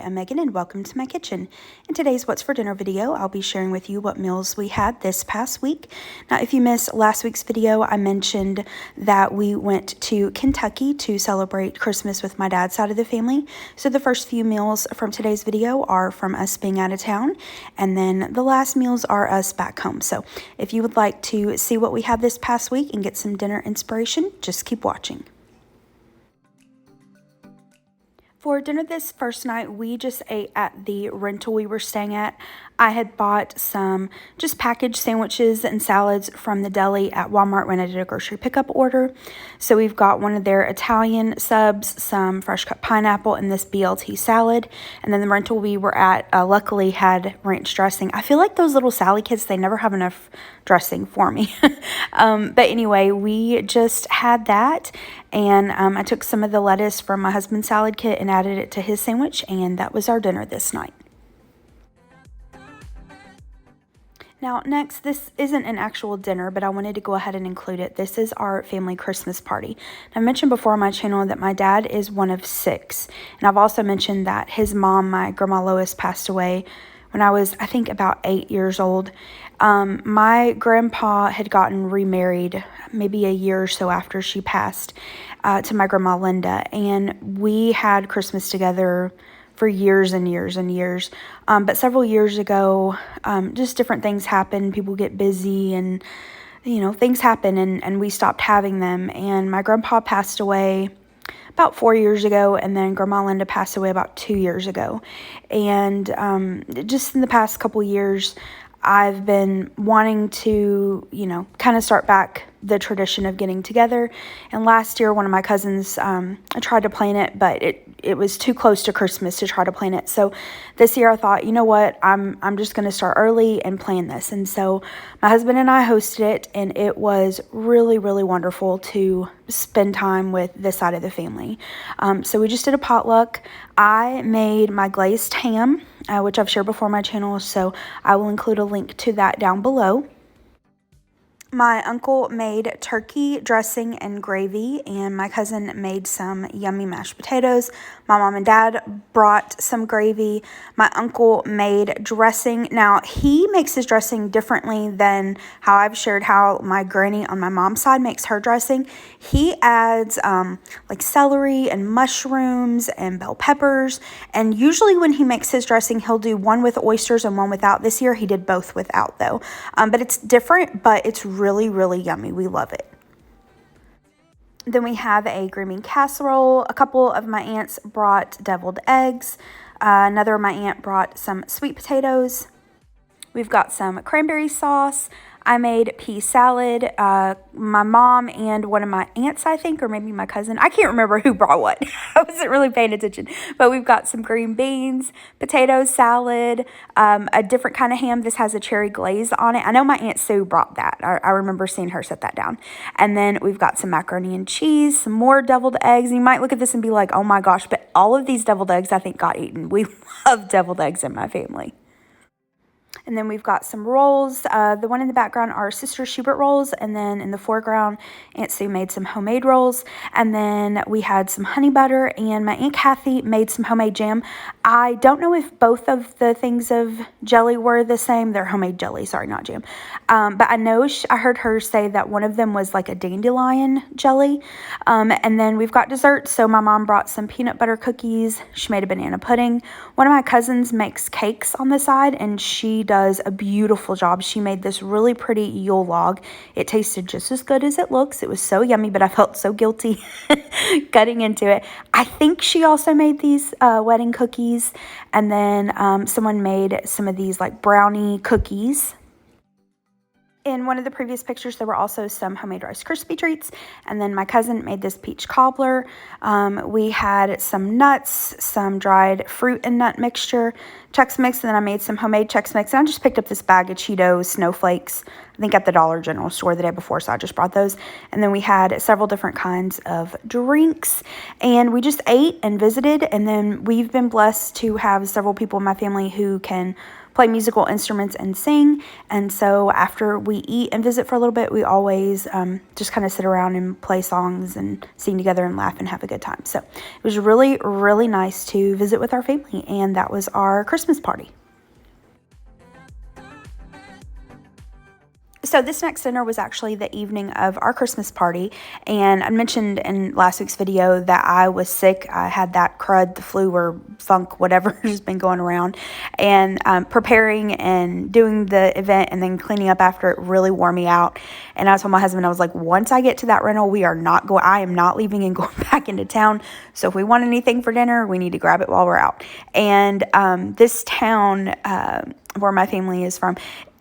I'm Megan and welcome to my kitchen. In today's What's for Dinner video, I'll be sharing with you what meals we had this past week. Now, if you missed last week's video, I mentioned that we went to Kentucky to celebrate Christmas with my dad's side of the family. So the first few meals from today's video are from us being out of town, and then the last meals are us back home. So if you would like to see what we had this past week and get some dinner inspiration, just keep watching. For dinner this first night, we just ate at the rental we were staying at. I had bought some just packaged sandwiches and salads from the deli at Walmart when I did a grocery pickup order. So we've got one of their Italian subs, some fresh cut pineapple, and this BLT salad. And then the rental we were at luckily had ranch dressing. I feel like those little Sally kids, they never have enough dressing for me. But anyway, we just had that. And I took some of the lettuce from my husband's salad kit and added it to his sandwich. And that was our dinner this night. Now, next, this isn't an actual dinner, but I wanted to go ahead and include it. This is our family Christmas party. I mentioned before on my channel that my dad is one of 6. And I've also mentioned that his mom, my grandma Lois, passed away when I was, I think, about 8 years old. My grandpa had gotten remarried maybe a year or so after she passed to my grandma Linda. And we had Christmas together for years and years and years. But several years ago, just different things happen. People get busy and, you know, things happen and we stopped having them. And my grandpa passed away about 4 years ago, and then Grandma Linda passed away about 2 years ago. And just in the past couple years, I've been wanting to, you know, kind of start back the tradition of getting together. And last year, one of my cousins tried to plan it, but it was too close to Christmas to try to plan it. So this year I thought, you know what, I'm just going to start early and plan this. And so my husband and I hosted it, and it was really, really wonderful to spend time with this side of the family. So we just did a potluck. I made my glazed ham, which I've shared before on my channel, so I will include a link to that down below. My uncle made turkey dressing and gravy, and my cousin made some yummy mashed potatoes. My mom and dad brought some gravy. My uncle made dressing. Now, he makes his dressing differently than how I've shared how my granny on my mom's side makes her dressing. He adds like celery and mushrooms and bell peppers, and usually when he makes his dressing, he'll do one with oysters and one without. This year, he did both without, though. But it's different, but it's really, really yummy. We love it. Then we have a green bean casserole. A couple of my aunts brought deviled eggs. Another of my aunt brought some sweet potatoes. We've got some cranberry sauce. I made pea salad. My mom and one of my aunts, I think, or maybe my cousin. I can't remember who brought what. I wasn't really paying attention. But we've got some green beans, potatoes, salad, a different kind of ham. This has a cherry glaze on it. I know my Aunt Sue brought that. I remember seeing her set that down. And then we've got some macaroni and cheese, some more deviled eggs. And you might look at this and be like, oh my gosh, but all of these deviled eggs, I think, got eaten. We love deviled eggs in my family. And then we've got some rolls. The one in the background are Sister Schubert rolls. And then in the foreground, Aunt Sue made some homemade rolls. And then we had some honey butter. And my Aunt Kathy made some homemade jam. I don't know if both of the things of jelly were the same. They're homemade jelly. Sorry, not jam. But I know I heard her say that one of them was like a dandelion jelly. And then we've got dessert. So my mom brought some peanut butter cookies. She made a banana pudding. One of my cousins makes cakes on the side, and she does a beautiful job. She made this really pretty Yule log. It tasted just as good as it looks. It was so yummy, but I felt so guilty cutting into it. I think she also made these wedding cookies, and then someone made some of these like brownie cookies. In one of the previous pictures, there were also some homemade Rice Krispie treats, and then my cousin made this peach cobbler. We had some nuts, some dried fruit and nut mixture, Chex Mix, and then I made some homemade Chex Mix, and I just picked up this bag of Cheetos snowflakes, I think at the Dollar General store the day before, so I just brought those. And then we had several different kinds of drinks, and we just ate and visited, and then we've been blessed to have several people in my family who can play musical instruments and sing. And so after we eat and visit for a little bit, we always just kind of sit around and play songs and sing together and laugh and have a good time. So it was really, really nice to visit with our family, and that was our Christmas party. So this next dinner was actually the evening of our Christmas party, and I mentioned in last week's video that I was sick. I had that crud, the flu, or funk, whatever has been going around, and preparing and doing the event and then cleaning up after it really wore me out. And I told my husband, I was like, once I get to that rental, I am not leaving and going back into town. So if we want anything for dinner, we need to grab it while we're out. And this town where my family is from,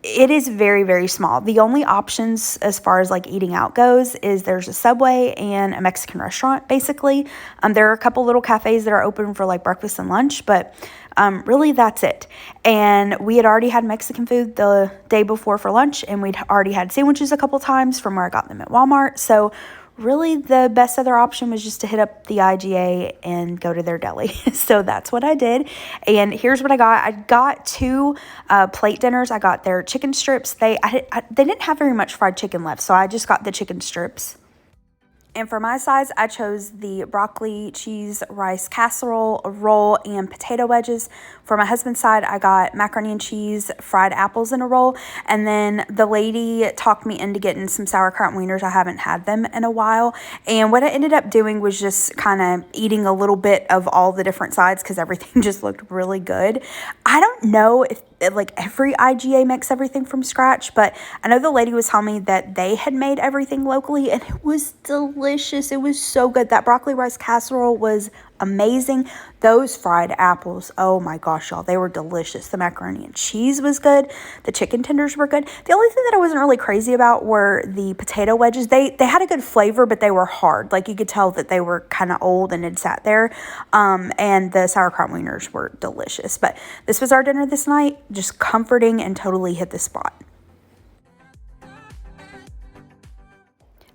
it is very, very small. The only options as far as like eating out goes is there's a Subway and a Mexican restaurant, basically. There are a couple little cafes that are open for like breakfast and lunch, but really that's it. And we had already had Mexican food the day before for lunch, and we'd already had sandwiches a couple times from where I got them at Walmart. So really the best other option was just to hit up the IGA and go to their deli. So that's what I did. And here's what I got. I got two plate dinners. I got their chicken strips. They didn't have very much fried chicken left, so I just got the chicken strips. And for my sides, I chose the broccoli, cheese, rice casserole, a roll, and potato wedges. For my husband's side, I got macaroni and cheese, fried apples in a roll. And then the lady talked me into getting some sauerkraut wieners. I haven't had them in a while. And what I ended up doing was just kind of eating a little bit of all the different sides because everything just looked really good. I don't know if like every IGA makes everything from scratch, but I know the lady was telling me that they had made everything locally, and it was delicious. It was so good. That broccoli rice casserole was amazing. Those fried apples, oh my gosh, y'all, they were delicious. The macaroni and cheese was good. The chicken tenders were good. The only thing that I wasn't really crazy about were the potato wedges. They had a good flavor, but they were hard. Like you could tell that they were kind of old and had sat there. And the sauerkraut wieners were delicious. But this was our dinner this night. Just comforting and totally hit the spot.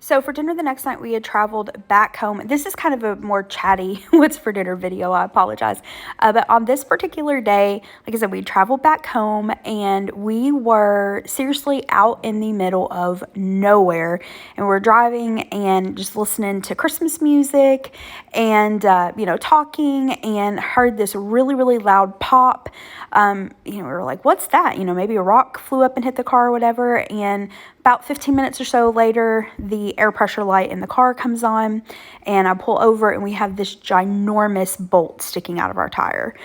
So for dinner the next night, we had traveled back home. This is kind of a more chatty what's for dinner video. I apologize. But on this particular day, like I said, we traveled back home, and we were seriously out in the middle of nowhere. And we're driving and just listening to Christmas music and, talking, and heard this really, really loud pop. We were like, what's that? Maybe a rock flew up and hit the car or whatever. And about 15 minutes or so later, the air pressure light in the car comes on, and I pull over, and we have this ginormous bolt sticking out of our tire.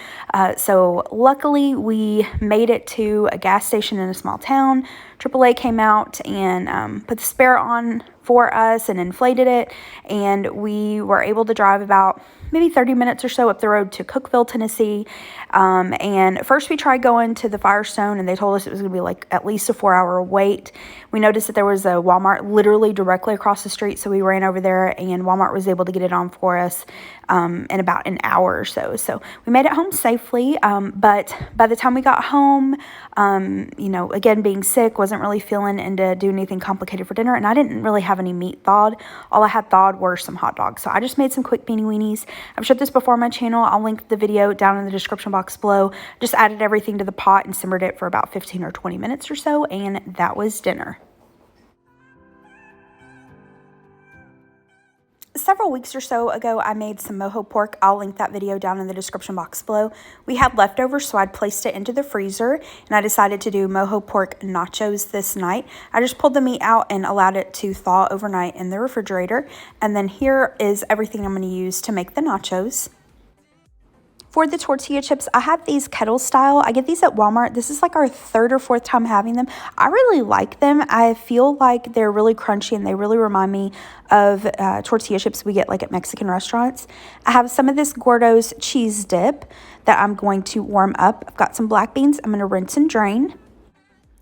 So luckily, we made it to a gas station in a small town. AAA came out and put the spare on for us and inflated it, and we were able to drive about maybe 30 minutes or so up the road to Cookeville, Tennessee. And first we tried going to the Firestone, and they told us it was going to be like at least a 4-hour wait. We noticed that there was a Walmart literally directly across the street, so we ran over there, and Walmart was able to get it on for us in about an hour or so. So we made it home safely, but by the time we got home, again, being sick, wasn't really feeling into doing anything complicated for dinner, and I didn't really have any meat thawed. All I had thawed were some hot dogs. So I just made some quick Beanie Weanies. I've showed this before on my channel. I'll link the video down in the description box below. Just added everything to the pot and simmered it for about 15 or 20 minutes or so, and that was dinner. Several weeks or so ago, I made some Mojo Pork. I'll link that video down in the description box below. We had leftovers, so I'd placed it into the freezer, and I decided to do Mojo Pork Nachos this night. I just pulled the meat out and allowed it to thaw overnight in the refrigerator. And then here is everything I'm going to use to make the nachos. For the tortilla chips, I have these kettle style. I get these at Walmart. This is like our third or fourth time having them. I really like them. I feel like they're really crunchy, and they really remind me of tortilla chips we get like at Mexican restaurants. I have some of this Gordo's cheese dip that I'm going to warm up. I've got some black beans I'm going to rinse and drain.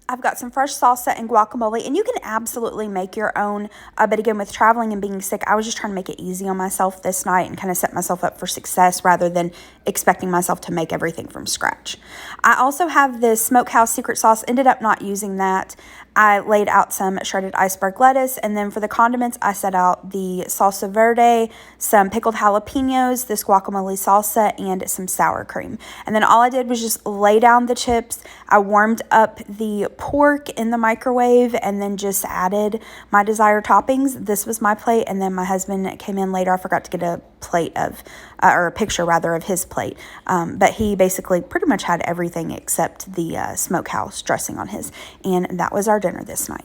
I've got some fresh salsa and guacamole, and you can absolutely make your own, but again, with traveling and being sick, I was just trying to make it easy on myself this night and kind of set myself up for success rather than expecting myself to make everything from scratch. I also have this Smokehouse secret sauce, ended up not using that. I laid out some shredded iceberg lettuce, and then for the condiments, I set out the salsa verde, some pickled jalapenos, this guacamole salsa, and some sour cream. And then all I did was just lay down the chips. I warmed up the pork in the microwave and then just added my desired toppings. This was my plate, and then my husband came in later. I forgot to get a plate of, or a picture rather, of his plate. But he basically pretty much had everything except the smokehouse dressing on his. And that was our dinner this night.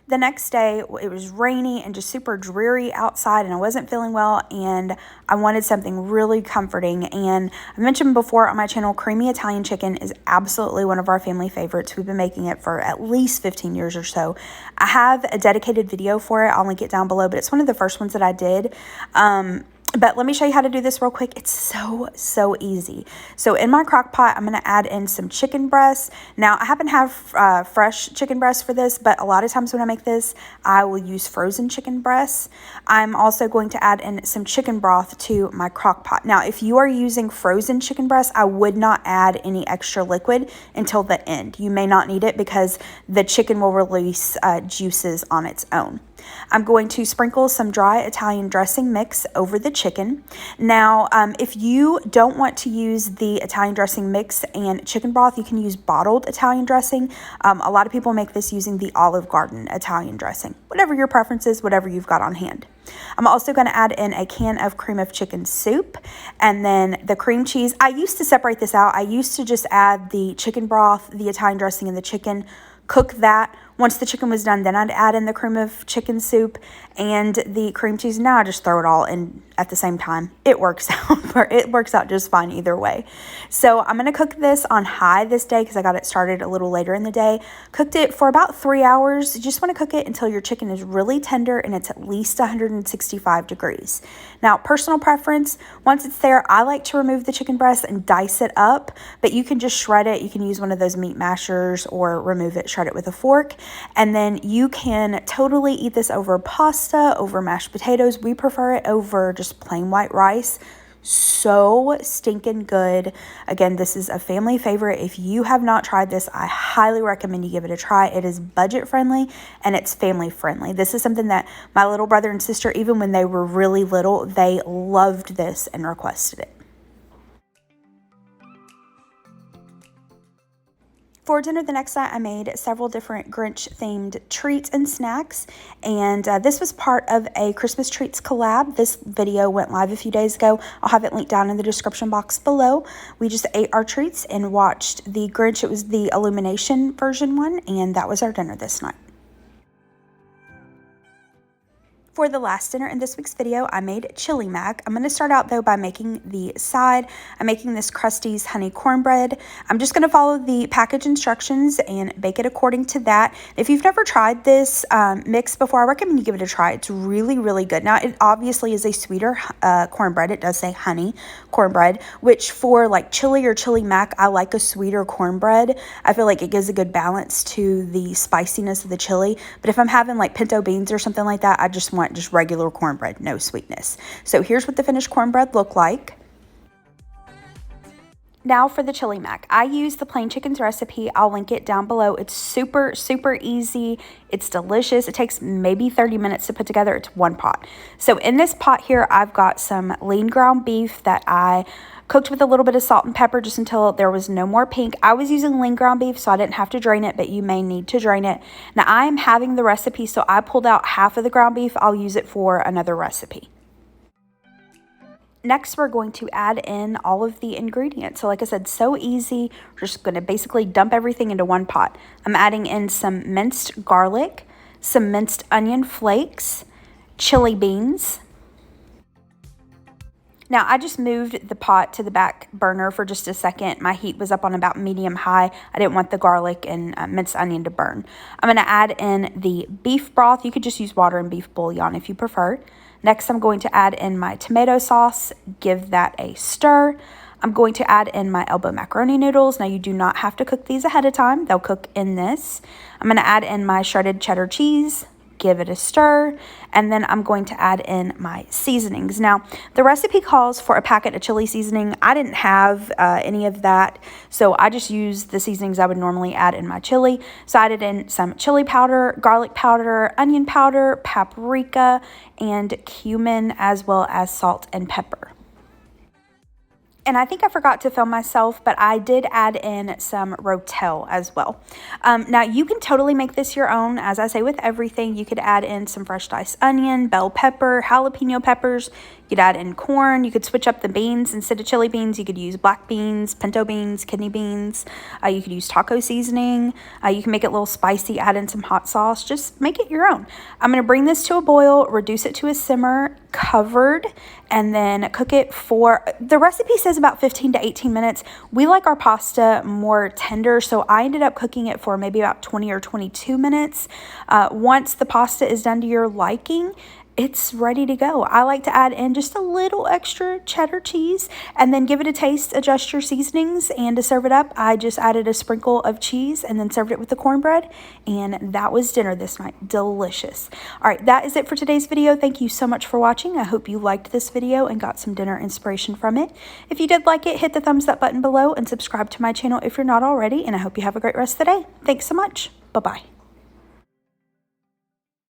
The next day, it was rainy and just super dreary outside, and I wasn't feeling well, and I wanted something really comforting. And I mentioned before on my channel, creamy Italian chicken is absolutely one of our family favorites. We've been making it for at least 15 years or so. I have a dedicated video for it. I'll link it down below, but it's one of the first ones that I did. But let me show you how to do this real quick. It's so easy. So in my crock pot, I'm going to add in some chicken breasts. Now, I happen to have fresh chicken breasts for this, but a lot of times when I make this, I will use frozen chicken breasts. I'm also going to add in some chicken broth to my crock pot. Now, if you are using frozen chicken breasts, I would not add any extra liquid until the end. You may not need it because the chicken will release juices on its own. I'm going to sprinkle some dry Italian dressing mix over the chicken. Now, if you don't want to use the Italian dressing mix and chicken broth, you can use bottled Italian dressing. A lot of people make this using the Olive Garden Italian dressing. Whatever your preference is, whatever you've got on hand. I'm also going to add in a can of cream of chicken soup and then the cream cheese. I used to separate this out. I used to just add the chicken broth, the Italian dressing, and the chicken, cook that. Once the chicken was done, then I'd add in the cream of chicken soup and the cream cheese. Now I just throw it all in at the same time. It works out. It works out just fine either way. So I'm going to cook this on high this day because I got it started a little later in the day. Cooked it for about 3 hours. You just want to cook it until your chicken is really tender and it's at least 165 degrees. Now, personal preference, once it's there, I like to remove the chicken breast and dice it up, but you can just shred it. You can use one of those meat mashers or remove it, shred it with a fork. And then you can totally eat this over pasta, over mashed potatoes. We prefer it over just plain white rice. So stinking good. Again, this is a family favorite. If you have not tried this, I highly recommend you give it a try. It is budget friendly and it's family friendly. This is something that my little brother and sister, even when they were really little, they loved this and requested it. For dinner the next night, I made several different Grinch themed treats and snacks, and this was part of a Christmas treats collab. This video went live a few days ago. I'll have it linked down in the description box below. We just ate our treats and watched the Grinch. It was the Illumination version one, and that was our dinner this night. For the last dinner in this week's video, I made chili mac. I'm going to start out though by making the side. I'm making this Krusty's honey cornbread. I'm just going to follow the package instructions and bake it according to that. If you've never tried this mix before, I recommend you give it a try. It's really, really good. Now, it obviously is a sweeter cornbread. It does say honey cornbread, which for like chili or chili mac, I like a sweeter cornbread. I feel like it gives a good balance to the spiciness of the chili. But if I'm having like pinto beans or something like that, I just want just regular cornbread, no sweetness. So here's what the finished cornbread looked like. Now for the chili mac. I use the plain chicken's recipe. I'll link it down below. It's super, super easy. It's delicious. It takes maybe 30 minutes to put together. It's one pot. So in this pot here, I've got some lean ground beef that I cooked with a little bit of salt and pepper just until there was no more pink. I was using lean ground beef, so I didn't have to drain it, but you may need to drain it. Now, I am having the recipe, so I pulled out half of the ground beef. I'll use it for another recipe. Next, we're going to add in all of the ingredients. So like I said, so easy. We're just going to basically dump everything into one pot. I'm adding in some minced garlic, some minced onion flakes, chili beans. Now, I just moved the pot to the back burner for just a second. My heat was up on about medium-high. I didn't want the garlic and minced onion to burn. I'm going to add in the beef broth. You could just use water and beef bouillon if you prefer. Next, I'm going to add in my tomato sauce. Give that a stir. I'm going to add in my elbow macaroni noodles. Now, you do not have to cook these ahead of time. They'll cook in this. I'm going to add in my shredded cheddar cheese. give it a stir, and then I'm going to add in my seasonings. Now, the recipe calls for a packet of chili seasoning. I didn't have any of that, so I just used the seasonings I would normally add in my chili. So I added in some chili powder, garlic powder, onion powder, paprika, and cumin, as well as salt and pepper. And I think I forgot to film myself, but I did add in some rotel as well. Now, you can totally make this your own. As I say with everything, you could add in some fresh diced onion, bell pepper, jalapeno peppers. You could add in corn. You could switch up the beans. Instead of chili beans, you could use black beans, pinto beans, kidney beans. You could use taco seasoning. You can make it a little spicy, add in some hot sauce. Just make it your own. I'm going to bring this to a boil, reduce it to a simmer, covered, and then cook it for, the recipe says about 15 to 18 minutes. We like our pasta more tender, so I ended up cooking it for maybe about 20 or 22 minutes. Once the pasta is done to your liking, it's ready to go. I like to add in just a little extra cheddar cheese and then give it a taste, adjust your seasonings, and to serve it up, I just added a sprinkle of cheese and then served it with the cornbread, and that was dinner this night. Delicious. All right, that is it for today's video. Thank you so much for watching. I hope you liked this video and got some dinner inspiration from it. If you did like it, hit the thumbs up button below and subscribe to my channel if you're not already, and I hope you have a great rest of the day. Thanks so much. Bye-bye.